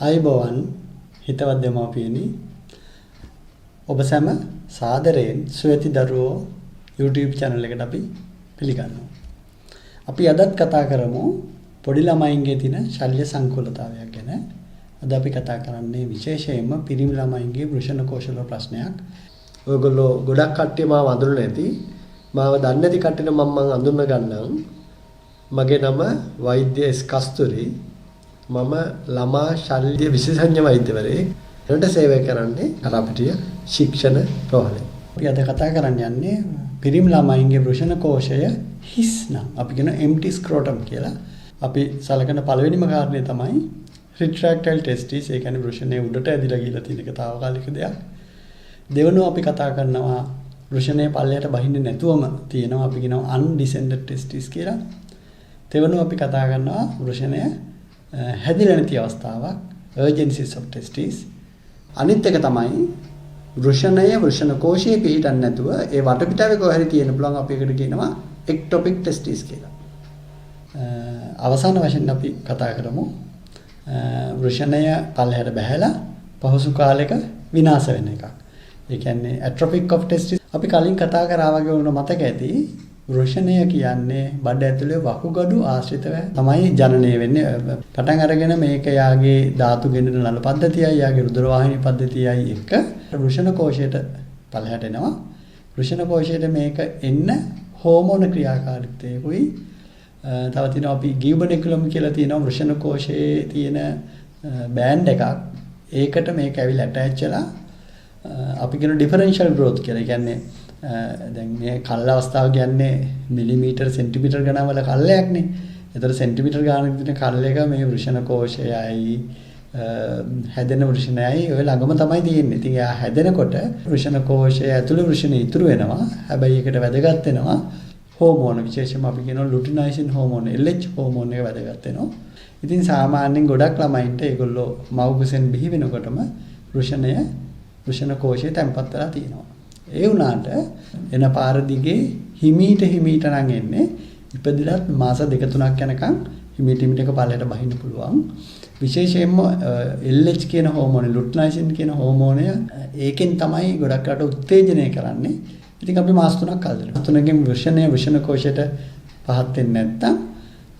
ආයුබෝවන් හිතවත් දෙමව්පියනි ඔබ සැම සාදරයෙන් සුවති දරුවෝ YouTube channel එකට අපි පිළිගන්නවා. අපි අදත් කතා කරමු පොඩි ළමයින්ගේ තියෙන ශල්‍ය සංකූලතාවයක් ගැන. අද අපි කතා කරන්නේ විශේෂයෙන්ම පිරිමි ළමයින්ගේ වෘෂණ කෝෂල ප්‍රශ්නයක්. ඔයගොල්ලෝ ගොඩක් කට්ටිය මාව අඳුරලා නැති. මාව දන්නේ නැති කට්ටියට මම අඳුරන ගන්නම්. මගේ නම වෛද්‍ය එස් කස්තුරි. මම ළමා ශල්‍ය විශේෂඥ වෛද්‍යවරයෙක්. එකට සේවය කරන්නේ කරපිටිය ශික්ෂණ ප්‍රෝහලේ. අපි අද කතා කරන්න යන්නේ පිරිමි ළමයින්ගේ වෘෂණ කෝෂය හිස් නම් අපි කියන empty scrotum කියලා. අපි සලකන පළවෙනිම කාරණේ තමයි retractile testis. ඒ කියන්නේ වෘෂණයේ උඩට ඇදිලා ගිහලා තියෙන එක తాවකාලික දෙයක්. දෙවෙනුව අපි කතා කරනවා වෘෂණයේ පල්ලයට බහින්නේ නැතුවම තියෙනවා අපි කියනවා undescended testis කියලා. දෙවෙනුව අපි කතා කරනවා වෘෂණය හැදිලා නැති අවස්ථාවක් urgencies of testis. අනිත් එක තමයි වෘෂණය වෘෂණ කෝෂයේ පිහිටන්නේ නැතුව ඒ වටපිටාවේ කොහේ හරි තියෙන පුළුවන් අපි එකට කියනවා ectopic testis කියලා. අවසාන වශයෙන් අපි කතා කරමු වෘෂණය පල්ලෙහාට බැහැලා පහසු කාලයක විනාශ වෙන එකක්. ඒ කියන්නේ atrophic of testis. අපි කලින් කතා කරා වගේ වුණ මතක ඇති වෘෂණය කියන්නේ බඩ ඇතුලේ වකුගඩු ආශ්‍රිතව තමයි ජනනය වෙන්නේ. පටන් අරගෙන මේක යාගේ ධාතු ගෙනන නල පද්ධතියයි යාගේ රුධිර වාහිනී පද්ධතියයි එක වෘෂණ කෝෂයට පල්ලෙහාට එනවා. වෘෂණ කෝෂයට මේක එන්න හෝමෝන ක්‍රියාකාරීත්වයකුයි තව තියෙනවා අපි ගියුබනිකුලම් කියලා තියෙනවා වෘෂණ කෝෂයේ තියෙන බෑන්ඩ් එකක්. ඒකට මේක ඇවිල්ලා ඇටච් වෙලා අපි කියන ඩිෆරෙන්ෂල් growth කියලා. ඒ කියන්නේ දැන් මේ කල්ල අවස්ථාව කියන්නේ මිලිමීටර් සෙන්ටිමීටර් ගණන් වල කල්ලයක්නේ. ඒතර සෙන්ටිමීටර් ගණන් දින කල්ල එක මේ වෘෂණ කෝෂයයි හැදෙන වෘෂණයයි ඔය ළඟම තමයි තියෙන්නේ. ඉතින් එයා හැදෙනකොට වෘෂණ කෝෂය ඇතුළේ වෘෂණ ඉතුරු වෙනවා. හැබැයි ඒකට වැදගත් වෙනවා හෝමෝන. විශේෂයෙන්ම අපි කියනවා ලුටිනයිසින් හෝමෝන LH හෝමෝන එක වැදගත් වෙනවා. ඉතින් සාමාන්‍යයෙන් ගොඩක් ළමයින්ට ඒගොල්ලෝ මව් කුසෙන් බිහි වෙනකොටම වෘෂණ කෝෂය තැම්පත් වෙලා තියෙනවා. ඒ වුණාට එන පාර දිගේ හිමීට නම් එන්නේ ඉපදිලත් මාස 2-3ක් යනකම් හිමීට එක පල්ලයට බහින්න පුළුවන්. විශේෂයෙන්ම LH කියන හෝමෝන ලුට්නයිසින් කියන හෝමෝනය ඒකෙන් තමයි ගොඩක් රට උත්තේජනය කරන්නේ. ඉතින් අපි මාස 3ක් කල් දෙනවා. 3කින් වෘෂණ කෝෂයට පහත් වෙන්නේ නැත්තම්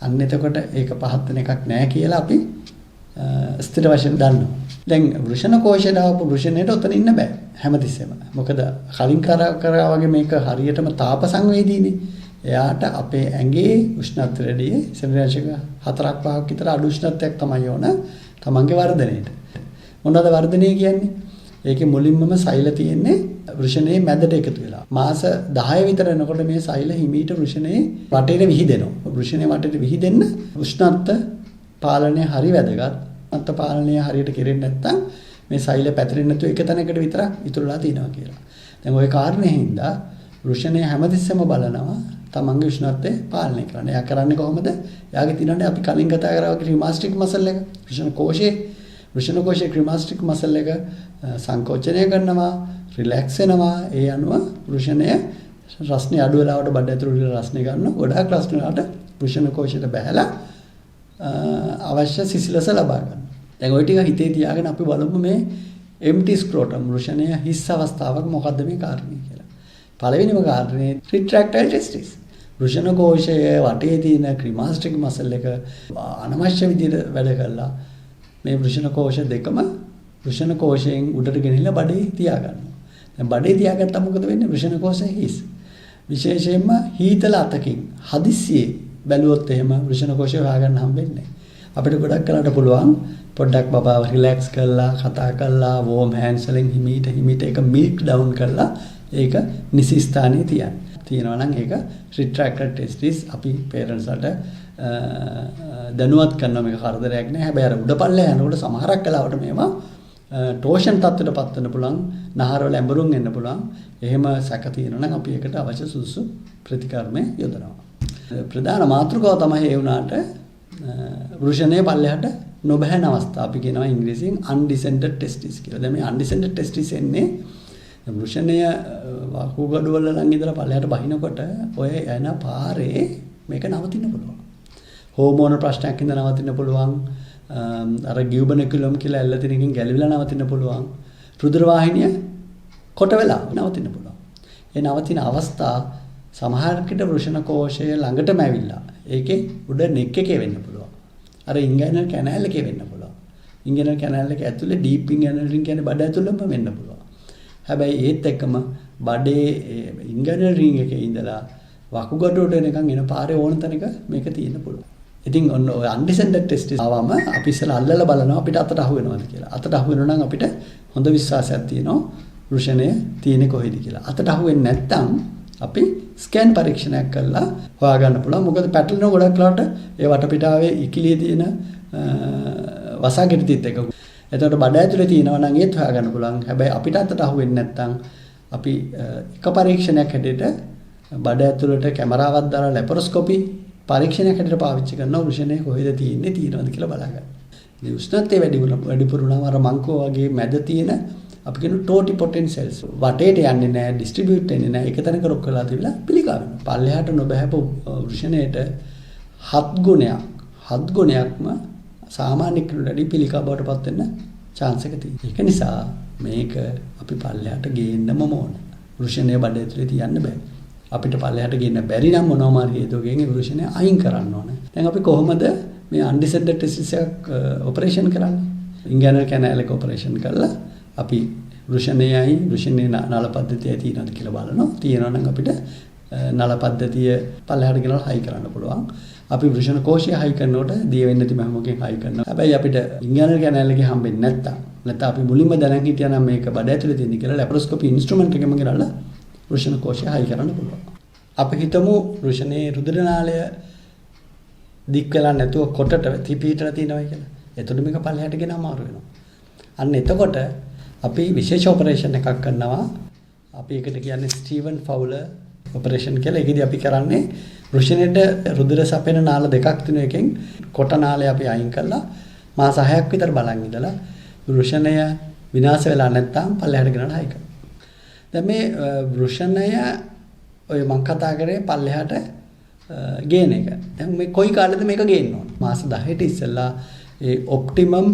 අන්න එතකොට ඒක පහත් වෙන එකක් නෑ කියලා අපි ස්ථිර වශයෙන් දන්නවා. දැන් වෘෂණ කෝෂයට ආපු වෘෂණයට ඔතන ඉන්න බෑ හැමතිස්සෙම. මොකද කලින් කරා වගේ මේක හරියටම තාප සංවේදීනේ. එයාට අපේ ඇඟේ උෂ්ණත්වයේදී සෙන්ටිග්‍රේඩ් 4-5ක් විතර අඩු උෂ්ණත්වයක් තමයි ඕන තමන්ගේ වර්ධනයේට. මොනවද වර්ධනය කියන්නේ? ඒකේ මුලින්මම සෛල තියෙන්නේ වෘෂණයේ මැදට එකතු වෙලා. මාස 10 විතර යනකොට මේ සෛල හිමීට වෘෂණයේ වටේට විහිදෙනවා. වෘෂණයේ වටේට විහිදෙන්න උෂ්ණත්ව පාලනය හරි වැදගත්. අන්ත පාලනය හරියට කෙරෙන්නේ නැත්නම් මේ සෛල පැතිරෙන්නේ නැතුව එක තැනකට විතරක් ඉතුරුලා තියෙනවා කියලා. දැන් ওই කාරණේ හින්දා වෘෂණය හැමතිස්සෙම බලනවා තමන්ගේ උෂ්ණත්වය පාලනය කරන්න. එයා කරන්නේ කොහොමද? එයාගේ තියෙනනේ අපි කලින් කතා කරා ක්‍රිමාස්ටික් මසල් එක. වෘෂණ කෝෂයේ ක්‍රිමාස්ටික් මසල් එක සංකෝචනය කරනවා, රිලැක්ස් වෙනවා. ඒ අනුව වෘෂණය රස්නේ අඩු වෙලාවට බඩ ඇතුළේ රස්නේ ගන්නවා. ගොඩාක් රස්නේ වලට වෘෂණ කෝෂයට බැහැලා අවශ්‍ය සිසිලස ලබා ගන්න. දැන් ওই ටික හිතේ තියාගෙන අපි බලමු මේ empty scrotum වෘෂණය හිස් අවස්ථාවක් මොකද්ද මේ කාරණේ කියලා. පළවෙනිම කාරණේ retractile testis. වෘෂණ කෝෂයේ වටේ තියෙන ක්‍රිමාස්ටික් මසල් එක අනවශ්‍ය විදිහට වැඩ කළා. මේ වෘෂණ කෝෂ දෙකම වෘෂණ කෝෂයෙන් උඩට ගෙනිලා බඩේ තියාගන්නවා. දැන් බඩේ තියාගත්තා මොකද වෙන්නේ? වෘෂණ කෝෂය හිස්. විශේෂයෙන්ම හීතල අතකින් හදිස්සියේ බැලුවොත් එහෙම වෘෂණ කෝෂය හොයාගන්න හම්බෙන්නේ නැහැ. අපිට ගොඩක් කරලා පුළුවන් පොඩ්ඩක් බබාව රිලැක්ස් කරලා කතා කරලා වෝම් හෑන්ඩ්ස් වලින් හිමීට ඒක මිල්ක් ඩවුන් කරලා ඒක නිසි ස්ථානයේ තියන්න. තියෙනවා නම් ඒක retractile testis අපි පේරන්ට්ස් වලට දැනුවත් කරනවා මේක කරදරයක් නෑ. හැබැයි අර උඩ පල්ලේ යනකොට සමහරක් වෙලාවට මේවා ටෝෂන් තත්ත්වයටපත් වෙන්න පුළුවන්. නහරවල ඇඹරුම් එන්න පුළුවන්. එහෙම සැක තියෙනවා නම් අපි ඒකට අවශ්‍ය සුදුසු ප්‍රතිකර්ම යොදනවා. ප්‍රධාන මාතෘකාව තමයි ඒ වුණාට වෘෂණයේ පල්ලෙහාට නොබැහැන අවස්ථා අපි කියනවා ඉංග්‍රීසියෙන් undescended testis කියලා. දැන් මේ undescended testis එන්නේ වෘෂණය වකුගඩු වල ළඟ ඉඳලා පල්ලෙහාට බහිනකොට ඔය යන පාරේ මේක නවතින්න පුළුවන්. හෝමෝන ප්‍රශ්නයක් හින්දා නවතින්න පුළුවන්. අර ගියුබනිකුලම් කියලා ඇල්ල තිනකින් ගැලවිලා නවතින්න පුළුවන්. රුධිර වාහිනිය කොට වෙලා නවතින්න පුළුවන්. ඒ නවතින අවස්ථා සමහරකට වෘෂණ කෝෂය ළඟටම ඇවිල්ලා ඒකේ උඩ නෙක් එකේ වෙන්න පුළුවන්. අර ඉන්ගයිනල් කැනල් එකේ වෙන්න පුළුවන්. ඉන්ගයිනල් කැනල් එක ඇතුලේ ඩීප් ඉන්ගයිනල් රින් කියන්නේ බඩ ඇතුළෙම වෙන්න පුළුවන්. හැබැයි ඒත් එක්කම බඩේ ඉන්ගයිනල් රින් එකේ ඉඳලා වකුගඩුවට එනකන් එන පාරේ ඕන තැනක මේක තියෙන්න පුළුවන්. ඉතින් ඔන්න ඔය අන්ඩිසෙන්ඩඩ් ටෙස්ට් ආවම අපි ඉස්සෙල්ලා අල්ලලා බලනවා අපිට අතට අහු වෙනවද කියලා. අතට අහු වෙනවා නම් අපිට හොඳ විශ්වාසයක් තියෙනවා වෘෂණය තියෙන්නේ කොහෙද කියලා. අතට අහු වෙන්නේ නැත්නම් අපි ස්කෑන් පරීක්ෂණයක් කරලා හොයාගන්න පුළුවන්. මොකද පැටලෙන ගොඩක් ලාට ඒ වටපිටාවේ ඉකිලියේ තියෙන වසාගෙඩිතිත් එක. එතකොට බඩ ඇතුලේ තියෙනවා නම් ඒත් හොයාගන්න පුළුවන්. හැබැයි අපිට අතට අහු වෙන්නේ නැත්නම් අපි එක පරීක්ෂණයක් හැටියට බඩ ඇතුලට කැමරාවක් දාලා ලැපරොස්කෝපි පරීක්ෂණයක් හැටියට පාවිච්චි කරනවා වෘෂණය කොහෙද තියෙන්නේ තියෙනවද කියලා බලගන්න. ඉතින් උෂ්ණත්වය වැඩිපුර නම් අර මංකෝ වගේ මැද තියෙන අපි කියන ටෝටිපොටෙන්ට් සෙල්ස් වටේට යන්නේ නැහැ, ඩිස්ට්‍රිබියුට් වෙන්නේ නැහැ. එක තැනක රොක් වෙලා තිබිලා පිළිකා වෙනවා. පල්ලෙහාට නොබහැපු වෘෂණයට 7 ගුණයක්ම සාමාන්‍ය කෙනෙකුට වැඩි පිළිකා බවට පත් වෙන්න chance එක තියෙනවා. ඒක නිසා මේක අපි පල්ලෙහාට ගේන්නම ඕන. වෘෂණය බඩ ඇතුලේ තියන්න බෑ. අපිට පල්ලෙහාට ගෙන්න බැරි නම් මොනවාම හරි හේතුවකින් ඒ වෘෂණය අයින් කරන්න ඕනේ. දැන් අපි කොහොමද මේ අන්ඩිසෙන්ඩඩ් ටෙස්ටිස් එකක් ඔපරේෂන් කරන්නේ? ඉන්ගයිනල් කැනල් එක ඔපරේෂන් කරලා අපි වෘෂණයයි වෘෂණයේ නල පද්ධතියයි තියෙනවද කියලා බලනවා. තියෙනවා නම් අපිට නල පද්ධතිය පල්ලෙහාට ගෙනලා හයි කරන්න පුළුවන්. අපි වෘෂණ කෝෂය හයි කරනකොට දිය වෙන්න තිබෙන හැමෝකෙන් හයි කරනවා. හැබැයි අපිට ඉන්ගයිනල් කැනල් එකේ හම්බෙන්නේ නැත්තම් අපි මුලින්ම දැනන් හිටියා නම් මේක බඩ ඇතුලේ තියෙන කියලා ලැපරොස්කෝපි ඉන්ස්ට්‍රුමන්ට් එකෙම ගෙනල්ලා වෘෂණ කෝෂය හයි කරන්න පුළුවන්. අපි හිතමු වෘෂණයේ රුධිර නාලය දික් වෙලා නැතුව කොටට පිටලා තියෙනවා කියලා. එතකොට මේක පල්ලෙහාට ගෙන අමාරු වෙනවා. අන්න එතකොට අපි විශේෂ ඔපරේෂන් එකක් කරනවා. අපි ඒකට කියන්නේ ස්ටීවන් ෆවුලර් ඔපරේෂන් කියලා. ඒකෙදි අපි කරන්නේ වෘෂණයට රුධිර සපයන නාල දෙකක් තියෙන එකෙන් කොට නාලය අපි අයින් කරලා මාස 6ක් විතර බලන් ඉඳලා වෘෂණය විනාශ වෙලා නැත්නම් පල්ලෙහාට ගෙනලා හයි කරනවා. දැන් මේ වෘෂණය ඔය මම කතා කරේ පල්ලෙහාට ගේන එක. දැන් මේ කොයි කාලෙද මේක ගේන්න ඕන? මාස 10ට ඉස්සෙල්ලා ඒ ඔප්ටිමම්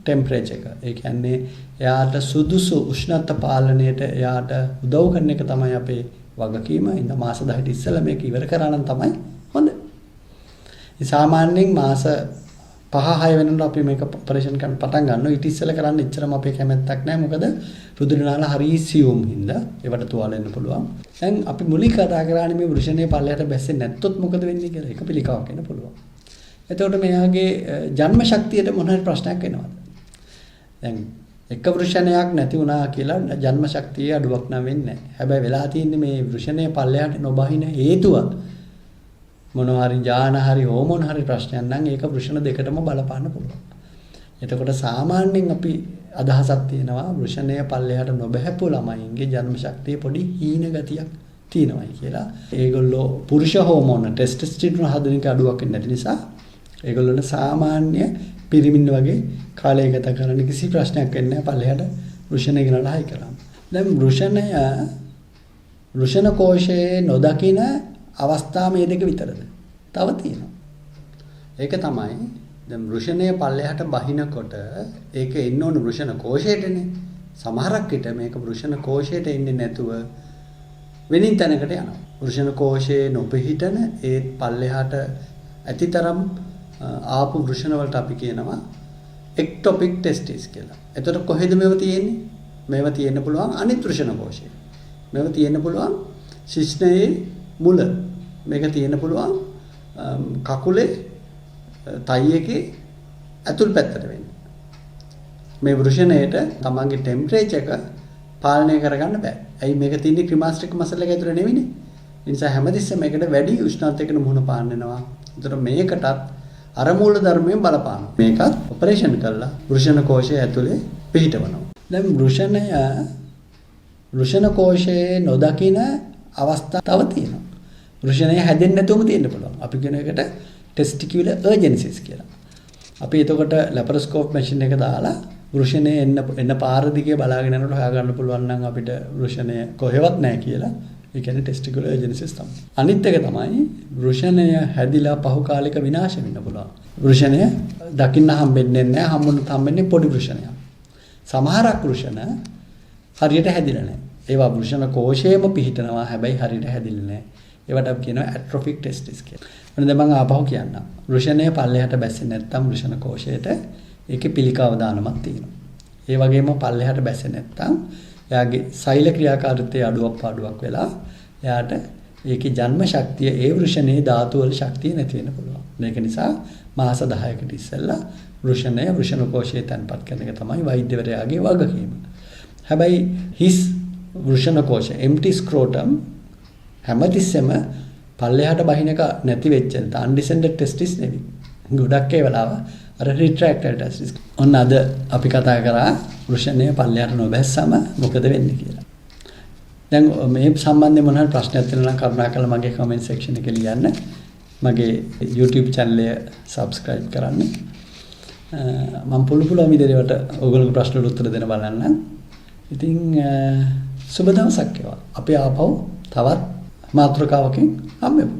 ටෙම්පරේචර් එක. ඒ කියන්නේ එයාට සුදුසු උෂ්ණත්ව පාලනයට එයාට උදව් කරන එක තමයි අපේ වගකීම. ඉතින් මාස 10ට ඉස්සෙල්ලා මේක ඉවර කරා නම් තමයි හොඳ. සාමාන්‍යයෙන් මාස 5-6 වෙනකොට අපි මේක ඔපරේෂන් කරන්න පටන් ගන්නවා. ඊට ඉස්සෙල්ලා කරන්න එච්චරම අපේ කැමැත්තක් නැහැ. මොකද රුධිර නාල හරිය සියුම් හින්දා ඒවට තුවාල වෙන්න පුළුවන්. දැන් අපි මුලින් කතා කරානේ මේ වෘෂණයේ පල්ලෙහාට බැස්සෙන්නේ නැත්තොත් මොකද වෙන්නේ කියලා. ඒක පිළිකාවක් වෙන්න පුළුවන්. එතකොට මෙයාගේ ජන්ම ශක්තියට මොන හරි ප්‍රශ්නයක් එනවද? දැන් එක වෘෂණයක් නැති වුණා කියලා ජන්ම ශක්තියේ අඩුවක් නම් වෙන්නේ නැහැ. හැබැයි වෙලා තියෙන්නේ මේ වෘෂණයේ පල්ලෙහාට නොබහින හේතුව මොනවා හරි ජාන හරි හෝමෝන් හරි ප්‍රශ්නයක් නම් ඒක වෘෂණ දෙකටම බලපාන්න පුළුවන්. එතකොට සාමාන්‍යයෙන් අපි අදහසක් තියෙනවා වෘෂණය පල්ලෙහාට නොබහැපු ළමයින්ගේ ජන්ම ශක්තිය පොඩි හීන ගතියක් තියෙනවායි කියලා. ඒගොල්ලෝ පුරුෂ හෝමෝන ටෙස්ටොස්ටෙරෝන් හදන එක අඩුවක් වෙන නැති නිසා ඒගොල්ලොන්ට සාමාන්‍ය පිරිමින් වගේ කාලය ගත කරන්න කිසි ප්‍රශ්නයක් වෙන්නේ නැහැ පල්ලෙහාට වෘෂණය ගෙනලා හයි කරාම. දැන් වෘෂණ කෝෂයේ නොදකින අවස්ථා මේ දෙක විතරද? තව තියෙනවා. ඒක තමයි දැන් වෘෂණය පල්ලෙහාට බහිනකොට ඒක එන්න ඕන වෘෂණ කෝෂයටනේ. සමහරක් විට මේක වෘෂණ කෝෂයට එන්නේ නැතුව වෙනින් තැනකට යනවා. වෘෂණ කෝෂයේ නොපිහිටන ඒ පල්ලෙහාට ඇතිතරම් ආපු වෘෂණ වලට අපි කියනවා එක්ටොපික් ටෙස්ටිස් කියලා. එතකොට කොහෙද මේව තියෙන්නේ? මේව තියෙන්න පුළුවන් අනිත් වෘෂණ කෝෂයේ. මේව තියෙන්න පුළුවන් ශිෂ්ණයේ මුල. මේක තියෙන්න පුළුවන් කකුලේ තයි එකේ ඇතුල් පැත්තට වෙන්නේ. මේ වෘෂණයට තමන්ගේ ටෙම්පරේචර් එක පාලනය කරගන්න බෑ. ඇයි මේක තියෙන්නේ ක්‍රිමාස්ටික් මසල් එක ඇතුලේ නෙවෙයිනේ. ඒ නිසා හැමතිස්සෙම මේකට වැඩි උෂ්ණත්වයකට මුහුණ පාන්න වෙනවා. ඒතර මේකටත් අර මූල ධර්මයෙන් බලපානවා. මේකත් ඔපරේෂන් කරලා වෘෂණ කෝෂය ඇතුලේ පිහිටවනවා. දැන් වෘෂණ කෝෂයේ නොදකින අවස්ථා තව තියෙනවා. වෘෂණය හැදෙන්නේ නැතුවම තියෙන්න පුළුවන්. අපි කියන එකට ටෙස්ටිකියුලර් අර්ජෙන්සිස් කියලා. අපි එතකොට ලැපරොස්කෝප් මැෂින් එක දාලා වෘෂණය එන්න පාර දිගේ බලාගෙන යනකොට හොයාගන්න පුළුවන් නම් අපිට වෘෂණය කොහෙවත් නැහැ කියලා ඒ කියන්නේ ටෙස්ටිකුලර් එජෙනසිස් තමයි. අනිත් එක තමයි වෘෂණය හැදිලා පහු කාලයක විනාශ වෙන්න පුළුවන්. වෘෂණය දකින්න හම්බෙන්නේ නැහැ. හම්බුනොත් හම්බෙන්නේ පොඩි වෘෂණයක්. සමහරක් වෘෂණ හරියට හැදිලා නැහැ. ඒවා වෘෂණ කෝෂයේම පිහිටනවා. හැබැයි හරියට හැදිලා නැහැ. ඒවට අපි කියනවා ඇට්‍රොෆික් ටෙස්ටිස් කියලා. මොන දැන් මම ආපහු කියන්නම්. වෘෂණය පල්ලෙහාට බැස්සෙන්නේ නැත්නම් වෘෂණ කෝෂයට ඒකේ පිළිකාව දානමක් තියෙනවා. ඒ වගේම පල්ලෙහාට බැස්සෙන්නේ නැත්නම් එයාගේ සෛල ක්‍රියාකාරීත්වයේ අඩුවක් පාඩුවක් වෙලා එයාට ඒකේ ජන්ම ශක්තිය ඒ වෘෂණයේ ධාතු වල ශක්තිය නැති වෙන්න පුළුවන්. මේක නිසා මාස 10කට ඉස්සෙල්ලා වෘෂණය වෘෂණ කෝෂයේ තැන්පත් කරන එක තමයි වෛද්‍යවරයාගේ වගකීම. හැබැයි හිස් වෘෂණ කෝෂ empty scrotum හැමතිස්සෙම පල්ලෙහාට බහින එක නැති වෙච්ච undescended testis නෙවෙයි. ගොඩක් ඒ වෙලාව අර retracted testis. ඔන්න අද අපි කතා කරා වෘෂණය පල්ලෙහාට නොබැස්සම මොකද වෙන්නේ කියලා. දැන් මේ සම්බන්ධයෙන් මොන හරි ප්‍රශ්නයක් තියෙනවා නම් කරුණාකරලා මගේ comment section එකේ ලියන්න. මගේ YouTube channel එක subscribe කරන්න. මම පුළුවන් විදිහට ඔයගොල්ලෝ ප්‍රශ්න වලට උත්තර දෙන්න බලන්න. ඉතින් සුබ දවසක් වේවා. අපි ආපහු තවත් මාතෘකාවකින් හම්බෙමු.